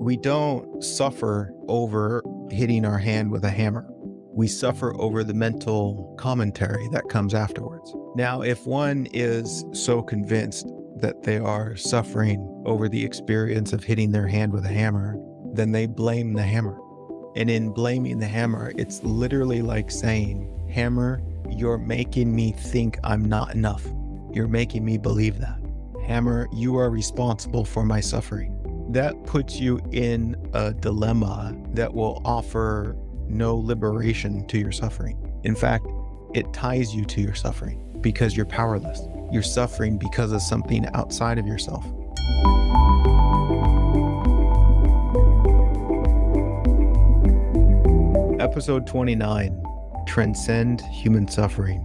We don't suffer over hitting our hand with a hammer. We suffer over the mental commentary that comes afterwards. Now, if one is so convinced that they are suffering over the experience of hitting their hand with a hammer, then they blame the hammer. And in blaming the hammer, it's literally like saying, hammer, you're making me think I'm not enough. You're making me believe that. Hammer, you are responsible for my suffering. That puts you in a dilemma that will offer no liberation to your suffering. In fact, it ties you to your suffering because you're powerless. You're suffering because of something outside of yourself. Episode 29, Transcend Human Suffering.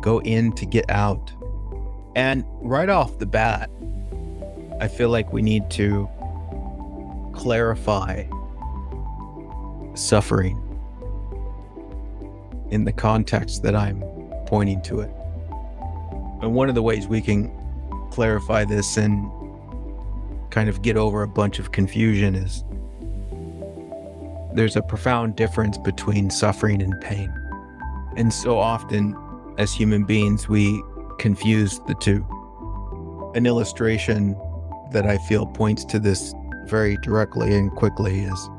Go in to get out. And right off the bat, I feel like we need to clarify suffering in the context that I'm pointing to it. And one of the ways we can clarify this and kind of get over a bunch of confusion is there's a profound difference between suffering and pain. And so often as human beings, we confuse the two. An illustration that I feel points to this very directly and quickly is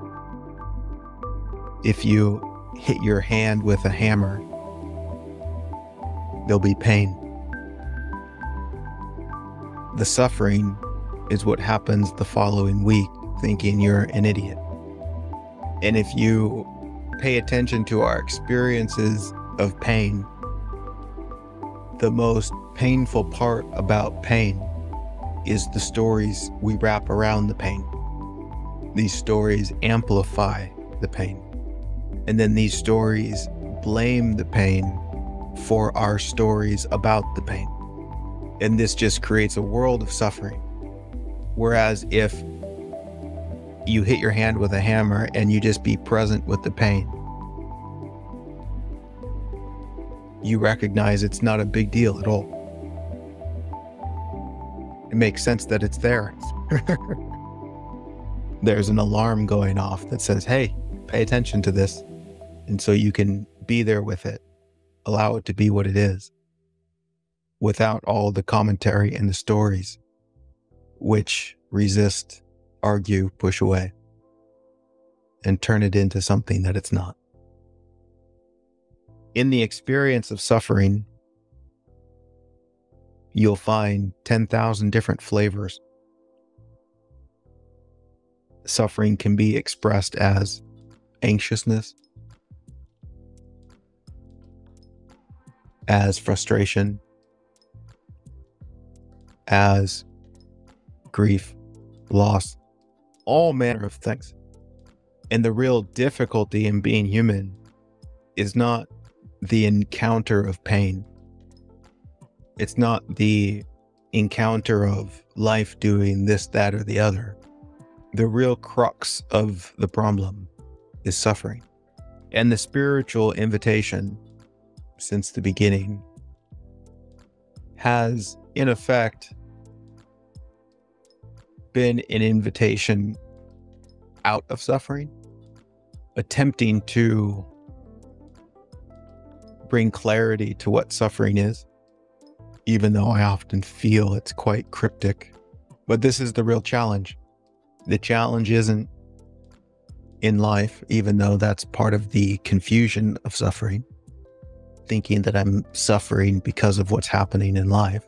if you hit your hand with a hammer, there'll be pain. The suffering is what happens the following week, thinking you're an idiot. And if you pay attention to our experiences of pain, the most painful part about pain is the stories we wrap around the pain. These stories amplify the pain. And then these stories blame the pain for our stories about the pain. And this just creates a world of suffering. Whereas if you hit your hand with a hammer and you just be present with the pain, you recognize it's not a big deal at all. It makes sense that it's there. There's an alarm going off that says, hey, pay attention to this. And so you can be there with it, allow it to be what it is, without all the commentary and the stories, which resist, argue, push away, and turn it into something that it's not. In the experience of suffering, you'll find 10,000 different flavors. Suffering can be expressed as anxiousness, as frustration, as grief, loss, all manner of things. And the real difficulty in being human is not the encounter of pain. It's not the encounter of life doing this, that, or the other. The real crux of the problem is suffering. And the spiritual invitation since the beginning has, in effect, been an invitation out of suffering, attempting to bring clarity to what suffering is, even though I often feel it's quite cryptic. But this is the real challenge. The challenge isn't in life, even though that's part of the confusion of suffering, thinking that I'm suffering because of what's happening in life.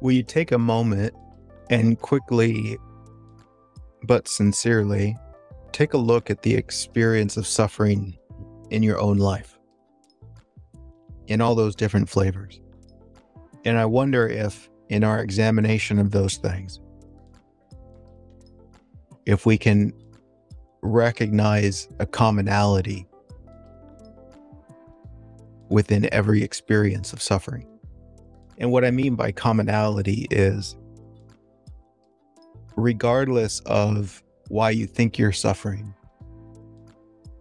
Will you take a moment and quickly, but sincerely, take a look at the experience of suffering in your own life, in all those different flavors. And I wonder if in our examination of those things, if we can recognize a commonality within every experience of suffering. And what I mean by commonality is, regardless of why you think you're suffering,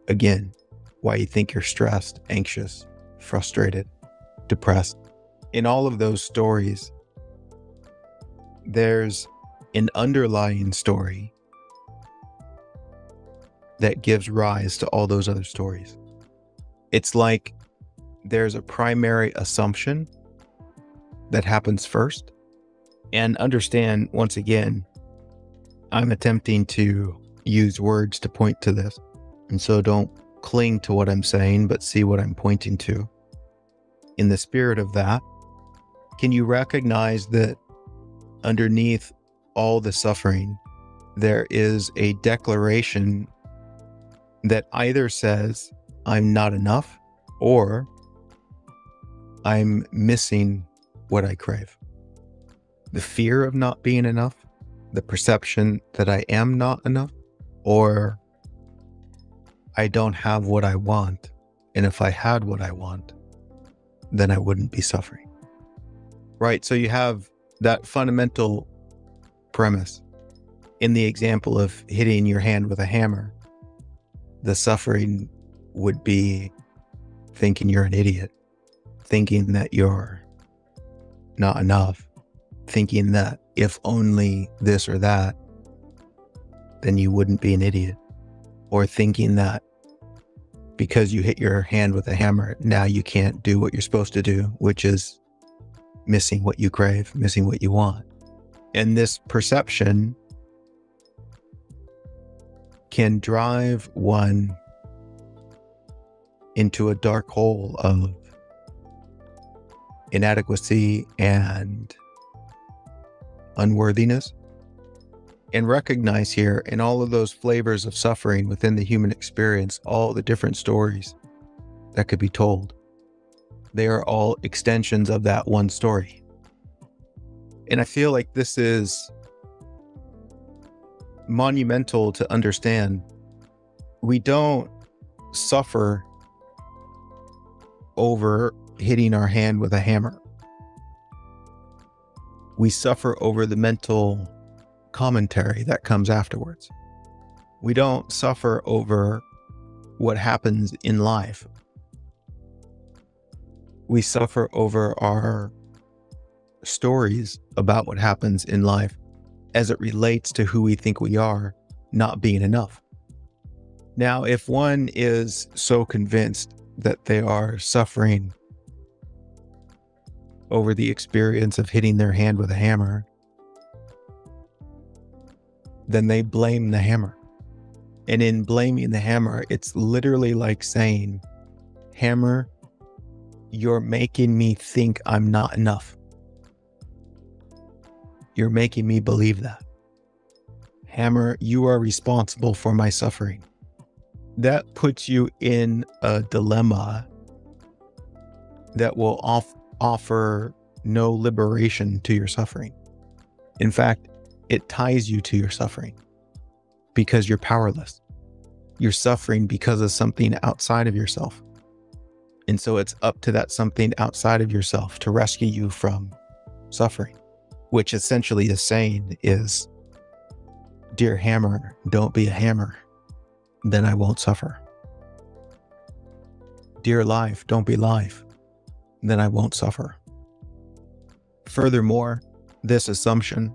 again, why you think you're stressed, anxious, frustrated, depressed, in all of those stories, there's an underlying story that gives rise to all those other stories. It's like there's a primary assumption that happens first. And understand, once again, I'm attempting to use words to point to this. And so don't cling to what I'm saying, but see what I'm pointing to. In the spirit of that, can you recognize that underneath all the suffering, there is a declaration that either says, I'm not enough, or I'm missing what I crave. The fear of not being enough, the perception that I am not enough, or I don't have what I want, and if I had what I want, then I wouldn't be suffering. Right? So you have that fundamental premise. In the example of hitting your hand with a hammer, the suffering would be thinking you're an idiot, thinking that you're not enough, thinking that if only this or that, then you wouldn't be an idiot, or thinking that because you hit your hand with a hammer, now you can't do what you're supposed to do, which is missing what you crave, missing what you want. And this perception can drive one into a dark hole of inadequacy and unworthiness. And recognize here, in all of those flavors of suffering within the human experience, all the different stories that could be told, they are all extensions of that one story. And I feel like this is monumental to understand. We don't suffer over hitting our hand with a hammer. We suffer over the mental commentary that comes afterwards. We don't suffer over what happens in life. We suffer over our stories about what happens in life as it relates to who we think we are not being enough. Now, if one is so convinced that they are suffering over the experience of hitting their hand with a hammer, then they blame the hammer. And in blaming the hammer, it's literally like saying, hammer, you're making me think I'm not enough. You're making me believe that. Hammer, you are responsible for my suffering. That puts you in a dilemma that will offer no liberation to your suffering. In fact, it ties you to your suffering because you're powerless. You're suffering because of something outside of yourself. And so it's up to that something outside of yourself to rescue you from suffering, which essentially is saying is, dear hammer, don't be a hammer, then I won't suffer. Dear life, don't be life, then I won't suffer. Furthermore, this assumption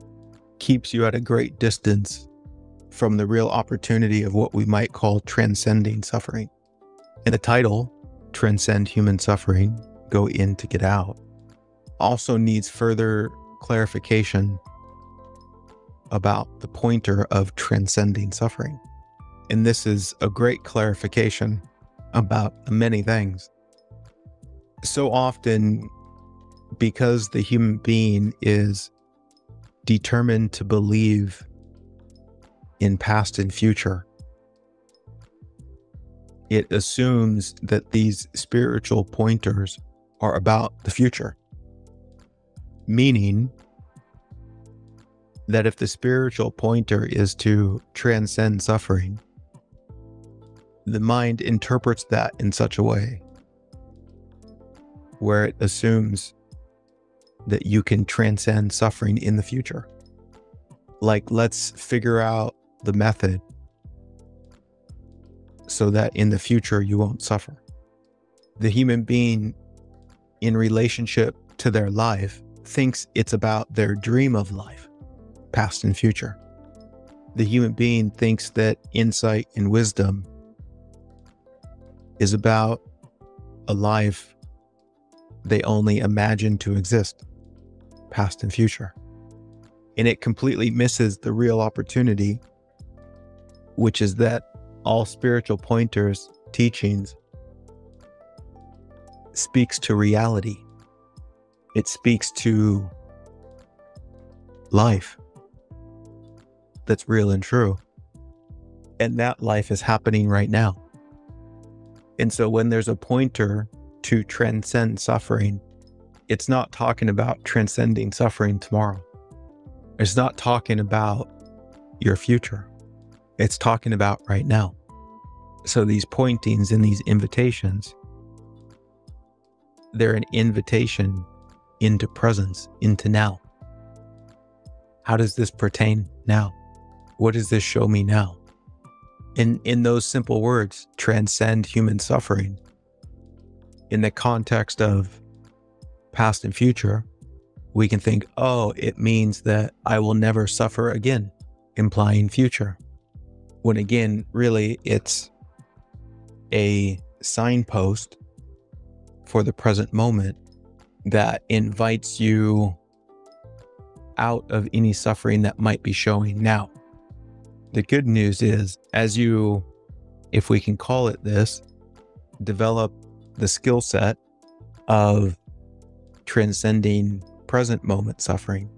keeps you at a great distance from the real opportunity of what we might call transcending suffering. And the title, Transcend Human Suffering, Go In to Get Out, also needs further clarification about the pointer of transcending suffering. And this is a great clarification about many things. So often, because the human being is determined to believe in past and future, it assumes that these spiritual pointers are about the future. Meaning that if the spiritual pointer is to transcend suffering, the mind interprets that in such a way where it assumes that you can transcend suffering in the future. Like, let's figure out the method so that in the future you won't suffer. The human being, in relationship to their life, thinks it's about their dream of life. past and future. The human being thinks that insight and wisdom is about a life they only imagine to exist, past and future. And it completely misses the real opportunity, which is that all spiritual pointers, teachings, speaks to reality. It speaks to life that's real and true. And that life is happening right now. And so when there's a pointer to transcend suffering, it's not talking about transcending suffering tomorrow. It's not talking about your future. It's talking about right now. So these pointings and these invitations, they're an invitation into presence, into now. How does this pertain now? What does this show me now? In those simple words, transcend human suffering. In the context of past and future, we can think, oh, it means that I will never suffer again, implying future. When again, really, it's a signpost for the present moment that invites you out of any suffering that might be showing now. The good news is, as you, if we can call it this, develop the skill set of transcending present moment suffering,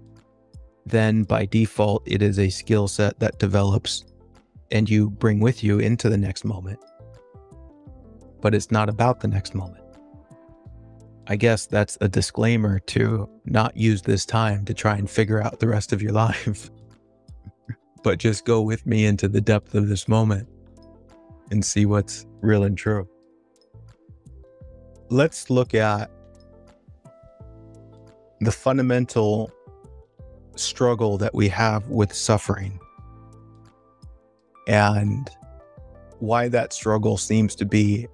then by default, it is a skill set that develops and you bring with you into the next moment. But it's not about the next moment. I guess that's a disclaimer to not use this time to try and figure out the rest of your life. But just go with me into the depth of this moment and see what's real and true. Let's look at the fundamental struggle that we have with suffering and why that struggle seems to be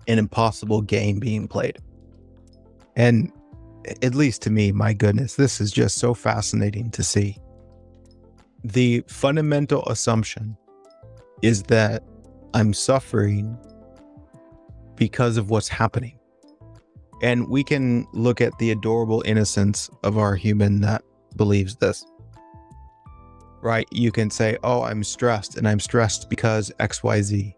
an impossible game being played. And at least to me, my goodness, this is just so fascinating to see. The fundamental assumption is that I'm suffering because of what's happening. And we can look at the adorable innocence of our human that believes this, right? You can say, oh, I'm stressed and I'm stressed because XYZ.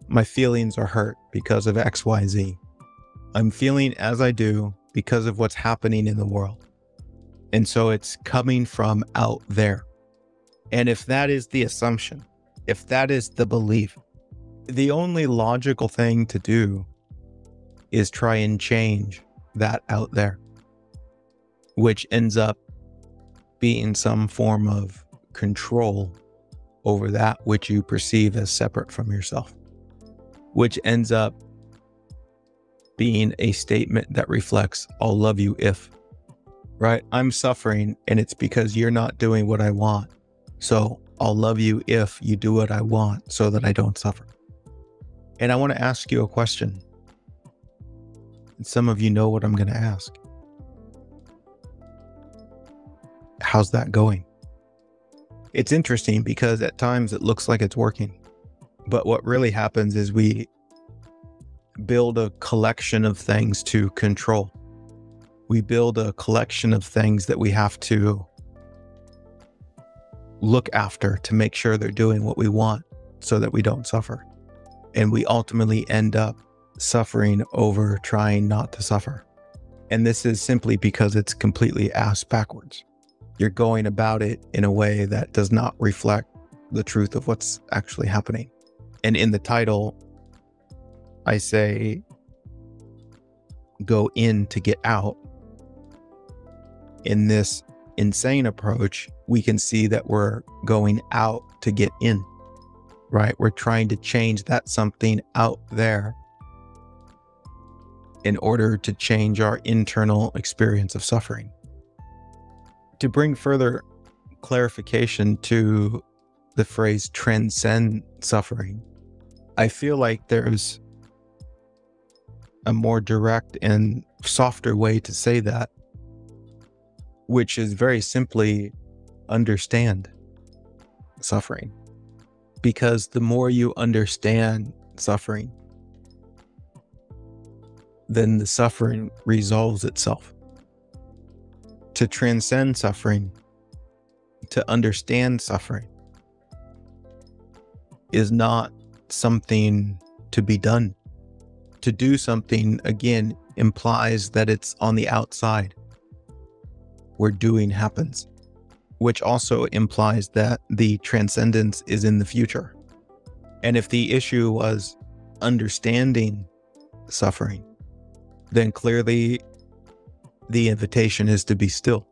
My feelings are hurt because of XYZ. I'm feeling as I do because of what's happening in the world. And so it's coming from out there. And if that is the assumption, if that is the belief, the only logical thing to do is try and change that out there, which ends up being some form of control over that which you perceive as separate from yourself, which ends up being a statement that reflects, I'll love you if, right? I'm suffering and it's because you're not doing what I want. So I'll love you if you do what I want so that I don't suffer. And I want to ask you a question. And some of you know what I'm going to ask. How's that going? It's interesting because at times it looks like it's working. But what really happens is we build a collection of things to control. We build a collection of things that we have to look after to make sure they're doing what we want so that we don't suffer. And we ultimately end up suffering over trying not to suffer. And this is simply because it's completely ass backwards. You're going about it in a way that does not reflect the truth of what's actually happening. And in the title, I say, go in to get out. In this insane approach, we can see that we're going out to get in, right? We're trying to change that something out there in order to change our internal experience of suffering. To bring further clarification to the phrase transcend suffering, I feel like there's a more direct and softer way to say that, which is very simply understand suffering. Because the more you understand suffering, then the suffering resolves itself. To transcend suffering, to understand suffering, is not something to be done. To do something, again, implies that it's on the outside, where doing happens, which also implies that the transcendence is in the future. And if the issue was understanding suffering, then clearly the invitation is to be still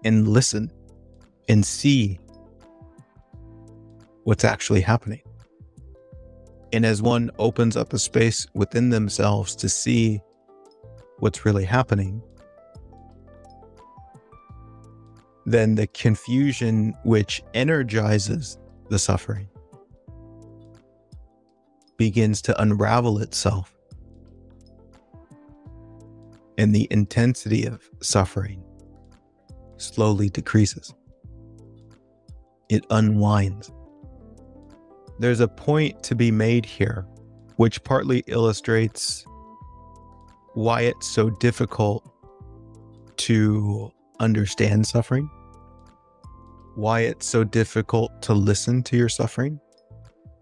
and listen and see what's actually happening. And as one opens up a space within themselves to see what's really happening, then the confusion which energizes the suffering begins to unravel itself. And the intensity of suffering slowly decreases. It unwinds. There's a point to be made here, which partly illustrates why it's so difficult to understand suffering, why it's so difficult to listen to your suffering,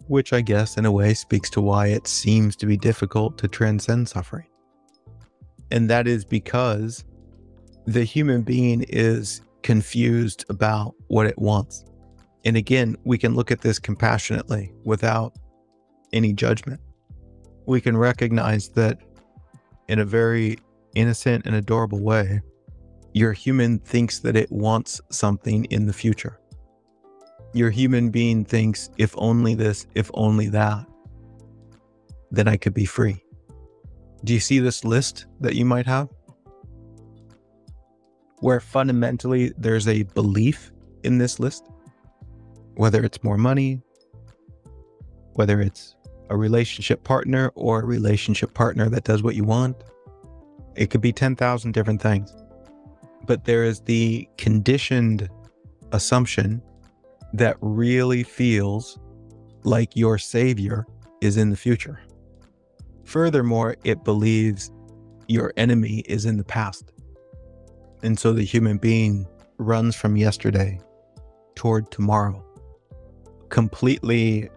which I guess in a way speaks to why it seems to be difficult to transcend suffering. And that is because the human being is confused about what it wants. And again, we can look at this compassionately without any judgment. We can recognize that in a very innocent and adorable way, your human thinks that it wants something in the future. Your human being thinks, if only this, if only that, then I could be free. Do you see this list that you might have? Where fundamentally there's a belief in this list, whether it's more money, whether it's a relationship partner or a relationship partner that does what you want. It could be 10,000 different things. But there is the conditioned assumption that really feels like your savior is in the future. Furthermore, it believes your enemy is in the past. And so the human being runs from yesterday toward tomorrow, completely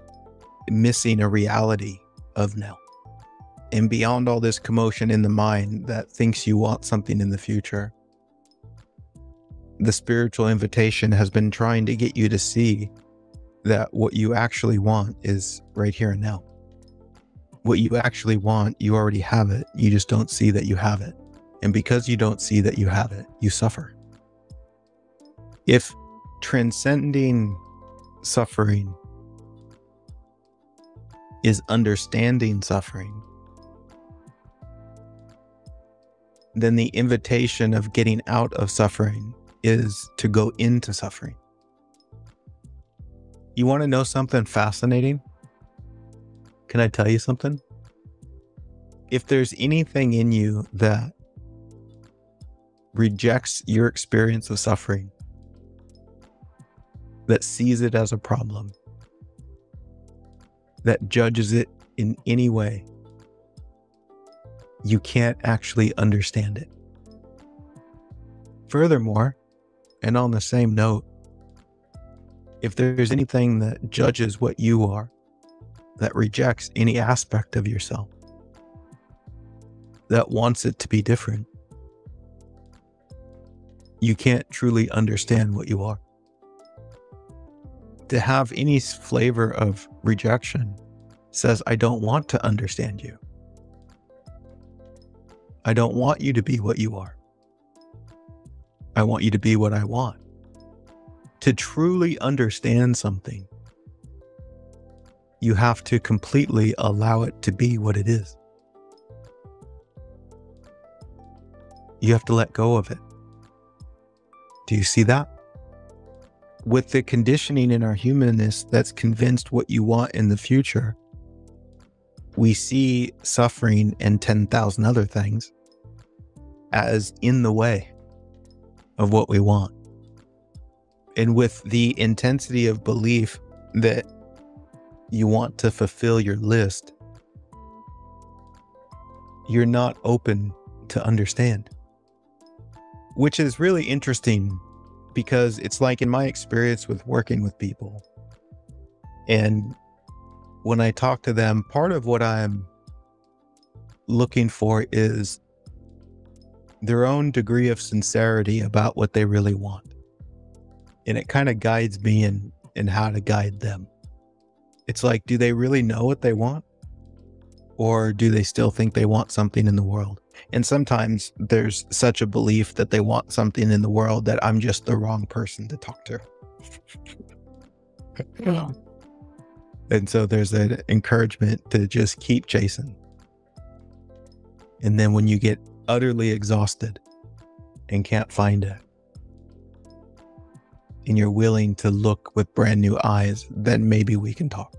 missing a reality of now. And beyond all this commotion in the mind that thinks you want something in the future, the spiritual invitation has been trying to get you to see that what you actually want is right here and now. What you actually want, you already have it. You just don't see that you have it. And because you don't see that you have it, you suffer. If transcending suffering is understanding suffering, then the invitation of getting out of suffering is to go into suffering. You want to know something fascinating? Can I tell you something? If there's anything in you that rejects your experience of suffering, that sees it as a problem, that judges it in any way, you can't actually understand it. Furthermore, and on the same note, if there's anything that judges what you are, that rejects any aspect of yourself, that wants it to be different, you can't truly understand what you are. To have any flavor of rejection says, I don't want to understand you. I don't want you to be what you are. I want you to be what I want. To truly understand something, you have to completely allow it to be what it is. You have to let go of it. Do you see that? With the conditioning in our humanness that's convinced what you want in the future, we see suffering and 10,000 other things as in the way. of what we want. And with the intensity of belief that you want to fulfill your list, you're not open to understand. Which is really interesting, because it's like, in my experience with working with people, and when I talk to them, part of what I'm looking for is their own degree of sincerity about what they really want. And it kind of guides me in how to guide them. It's like, do they really know what they want? Or do they still think they want something in the world? And sometimes there's such a belief that they want something in the world that I'm just the wrong person to talk to. And so there's an encouragement to just keep chasing. And then when you get utterly exhausted and can't find it, and you're willing to look with brand new eyes, then maybe we can talk.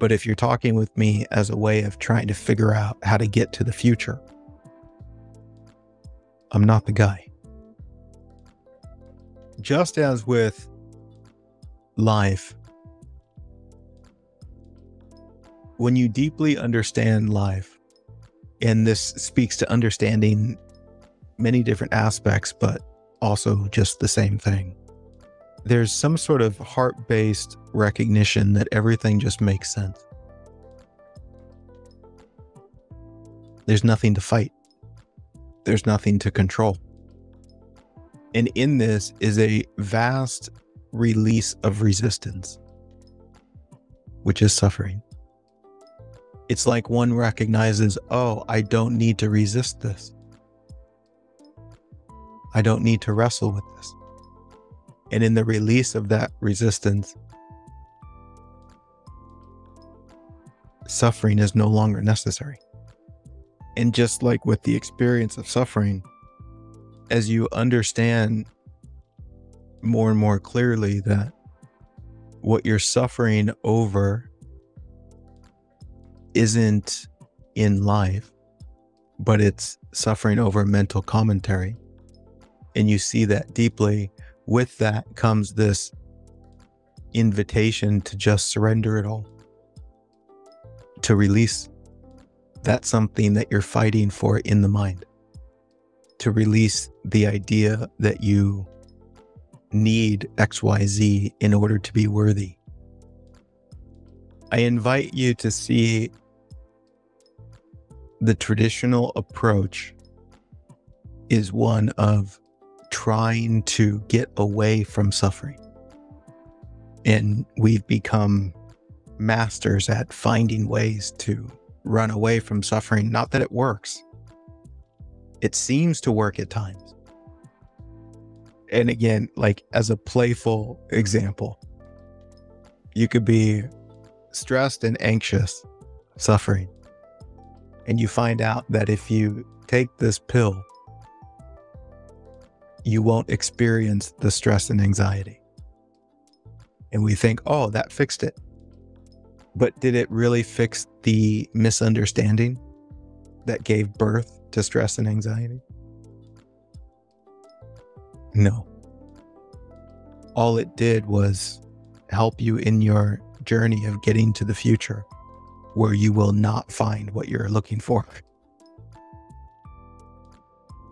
But if you're talking with me as a way of trying to figure out how to get to the future, I'm not the guy. Just as with life, when you deeply understand life, and this speaks to understanding many different aspects, but also just the same thing, there's some sort of heart-based recognition that everything just makes sense. There's nothing to fight. There's nothing to control. And in this is a vast release of resistance, which is suffering. It's like one recognizes, oh, I don't need to resist this. I don't need to wrestle with this. And in the release of that resistance, suffering is no longer necessary. And just like with the experience of suffering, as you understand more and more clearly that what you're suffering over isn't in life, but it's suffering over mental commentary, and you see that deeply, with that comes this invitation to just surrender it all, to release that something that you're fighting for in the mind, to release the idea that you need XYZ in order to be worthy. I invite you to see the traditional approach is one of trying to get away from suffering. And we've become masters at finding ways to run away from suffering. Not that it works. It seems to work at times. And again, like as a playful example, you could be stressed and anxious, suffering, and you find out that if you take this pill, you won't experience the stress and anxiety. And we think, oh, that fixed it. But did it really fix the misunderstanding that gave birth to stress and anxiety? No. All it did was help you in your journey of getting to the future where you will not find what you're looking for.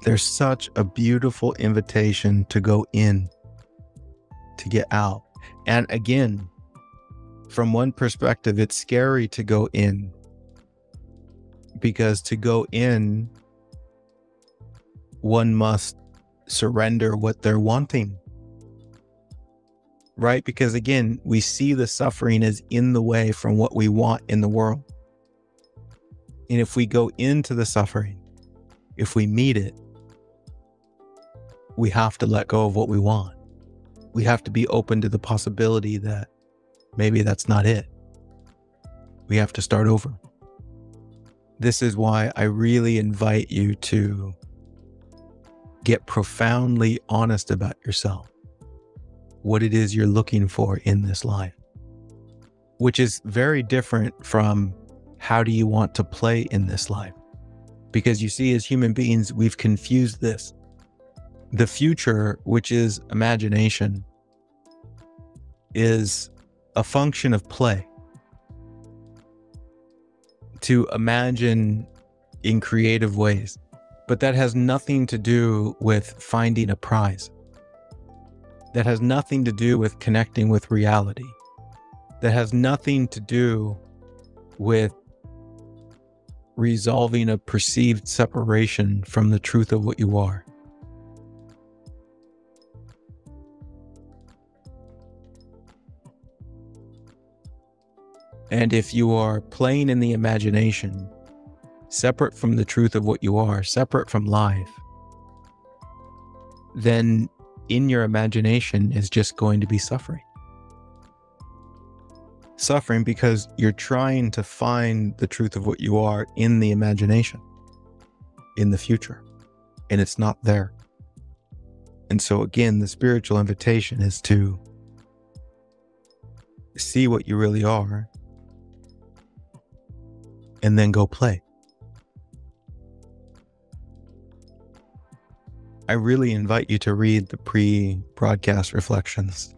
There's such a beautiful invitation to go in, to get out. And again, from one perspective, it's scary to go in, because to go in, one must surrender what they're wanting, right? Because again, we see the suffering as in the way from what we want in the world. And if we go into the suffering, if we meet it, we have to let go of what we want. We have to be open to the possibility that maybe that's not it. We have to start over. This is why I really invite you to get profoundly honest about yourself, what it is you're looking for in this life, which is very different from how do you want to play in this life? Because you see, as human beings, we've confused this. The future, which is imagination, is a function of play. To imagine in creative ways, but that has nothing to do with finding a prize. That has nothing to do with connecting with reality. That has nothing to do with resolving a perceived separation from the truth of what you are. And if you are playing in the imagination, separate from the truth of what you are, separate from life, then in your imagination is just going to be suffering. Suffering because you're trying to find the truth of what you are in the imagination, in the future, and it's not there. And so again, the spiritual invitation is to see what you really are and then go play. I really invite you to read the pre-broadcast reflections,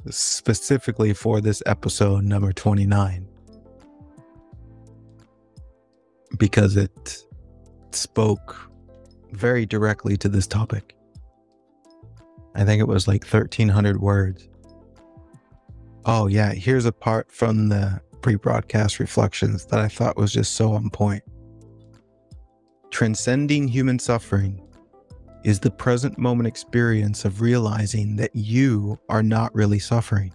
specifically for this episode number 29, because it spoke very directly to this topic. I think it was like 1,300 words. Oh yeah, here's a part from the pre-broadcast reflections that I thought was just so on point. Transcending human suffering is the present moment experience of realizing that you are not really suffering.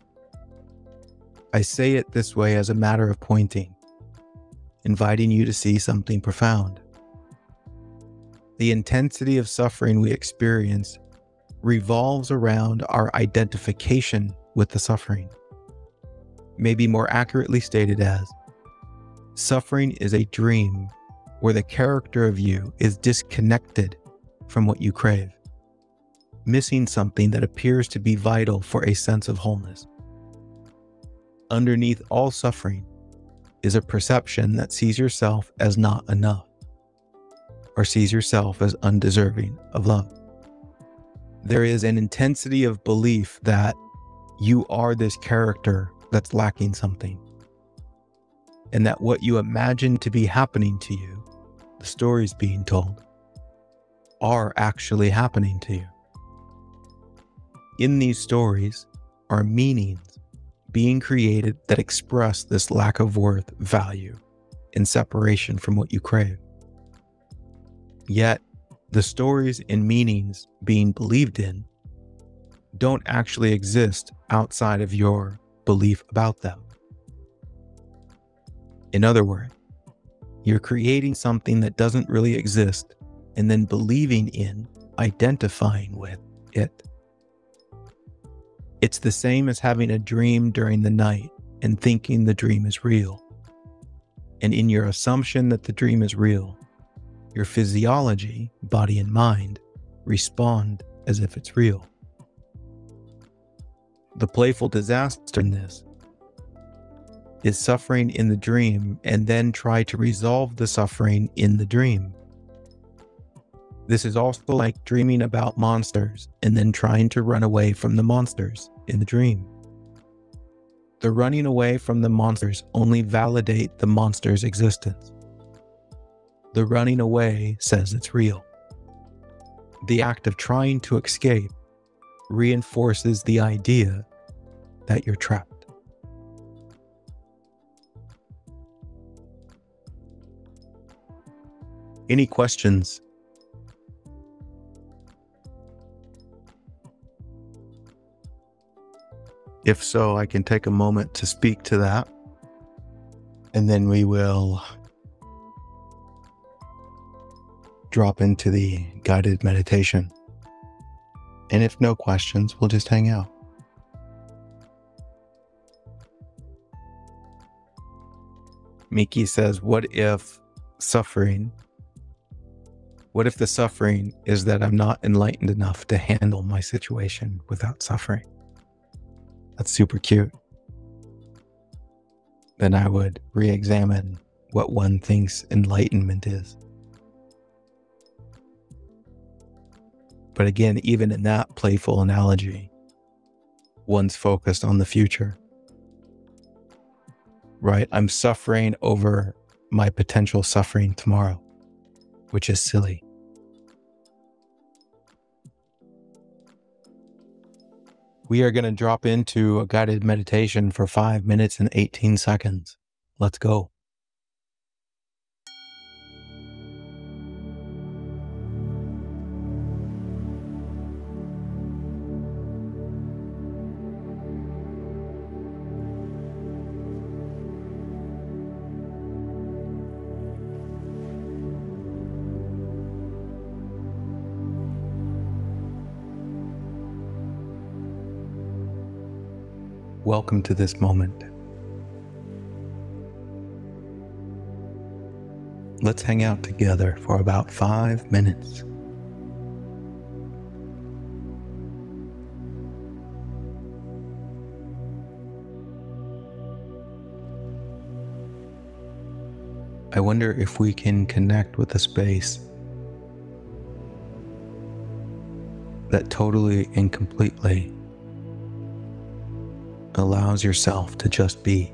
I say it this way as a matter of pointing, inviting you to see something profound. The intensity of suffering we experience revolves around our identification with the suffering. Maybe more accurately stated as, suffering is a dream where the character of you is disconnected from what you crave, missing something that appears to be vital for a sense of wholeness. Underneath all suffering is a perception that sees yourself as not enough, or sees yourself as undeserving of love. There is an intensity of belief that you are this character that's lacking something, and that what you imagine to be happening to you, the stories being told, are actually happening to you. In these stories are meanings being created that express this lack of worth, value, and separation from what you crave. Yet, the stories and meanings being believed in don't actually exist outside of your belief about them. In other words, you're creating something that doesn't really exist and then believing in, identifying with it. It's the same as having a dream during the night and thinking the dream is real. And in your assumption that the dream is real, your physiology, body and mind, respond as if it's real. The playful disaster in this is suffering in the dream and then try to resolve the suffering in the dream. This is also like dreaming about monsters and then trying to run away from the monsters in the dream. The running away from the monsters only validate the monster's existence. The running away says it's real. The act of trying to escape reinforces the idea that you're trapped. Any questions? If so, I can take a moment to speak to that, and then we will drop into the guided meditation. And if no questions, we'll just hang out. Miki says, what if the suffering is that I'm not enlightened enough to handle my situation without suffering? That's super cute. Then I would re-examine what one thinks enlightenment is. But again, even in that playful analogy, one's focused on the future, right? I'm suffering over my potential suffering tomorrow, which is silly. We are going to drop into a guided meditation for 5 minutes and 18 seconds. Let's go. Welcome to this moment. Let's hang out together for about 5 minutes. I wonder if we can connect with a space that totally and completely allows yourself to just be.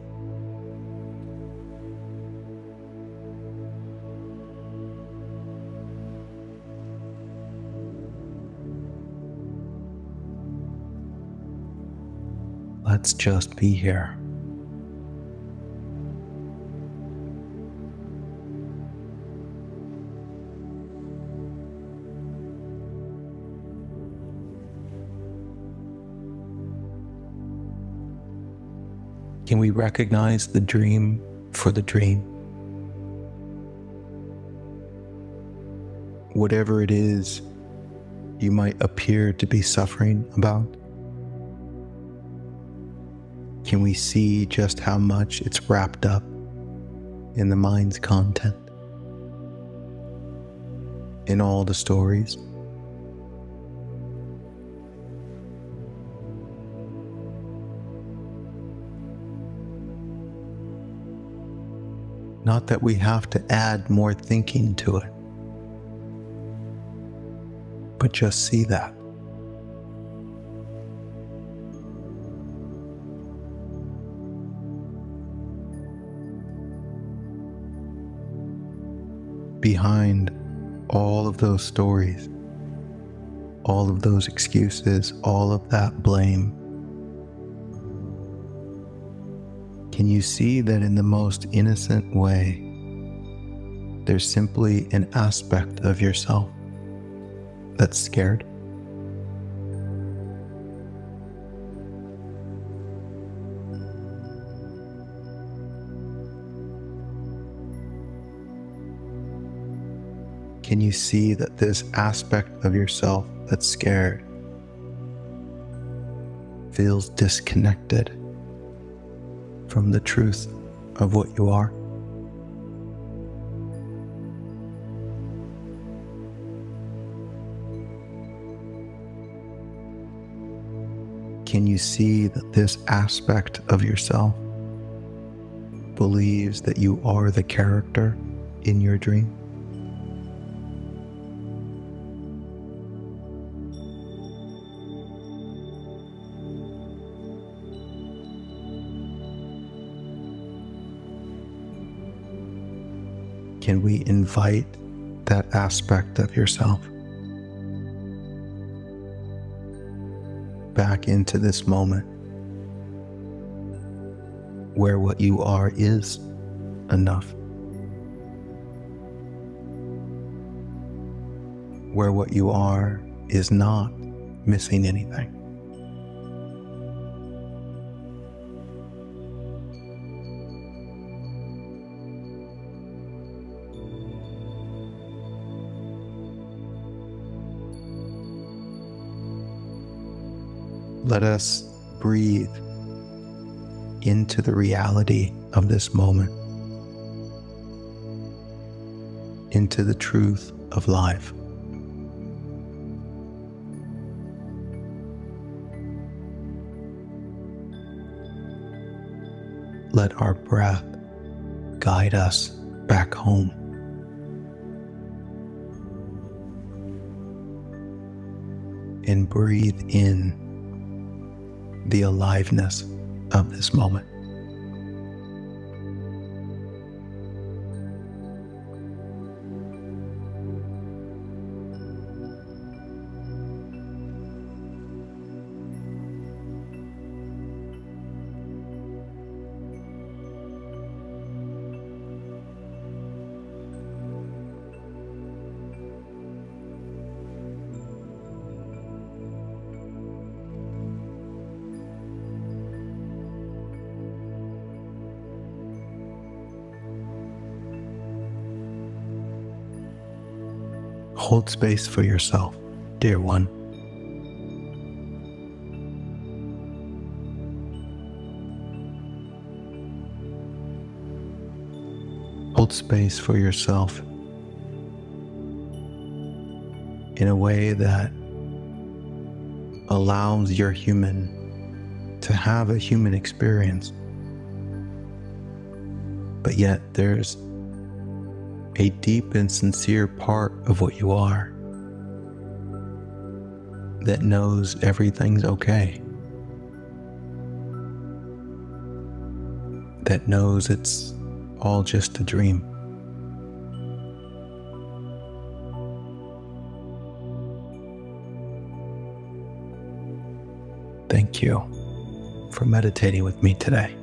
Let's just be here. Can we recognize the dream for the dream? Whatever it is you might appear to be suffering about, can we see just how much it's wrapped up in the mind's content, in all the stories? Not that we have to add more thinking to it, but just see that. Behind all of those stories, all of those excuses, all of that blame, can you see that in the most innocent way, there's simply an aspect of yourself that's scared? Can you see that this aspect of yourself that's scared feels disconnected from the truth of what you are? Can you see that this aspect of yourself believes that you are the character in your dream? Can we invite that aspect of yourself back into this moment where what you are is enough, where what you are is not missing anything? Let us breathe into the reality of this moment, into the truth of life. Let our breath guide us back home. and breathe in the aliveness of this moment. Hold space for yourself, dear one. Hold space for yourself in a way that allows your human to have a human experience. But yet there's a deep and sincere part of what you are that knows everything's okay, that knows it's all just a dream. Thank you for meditating with me today.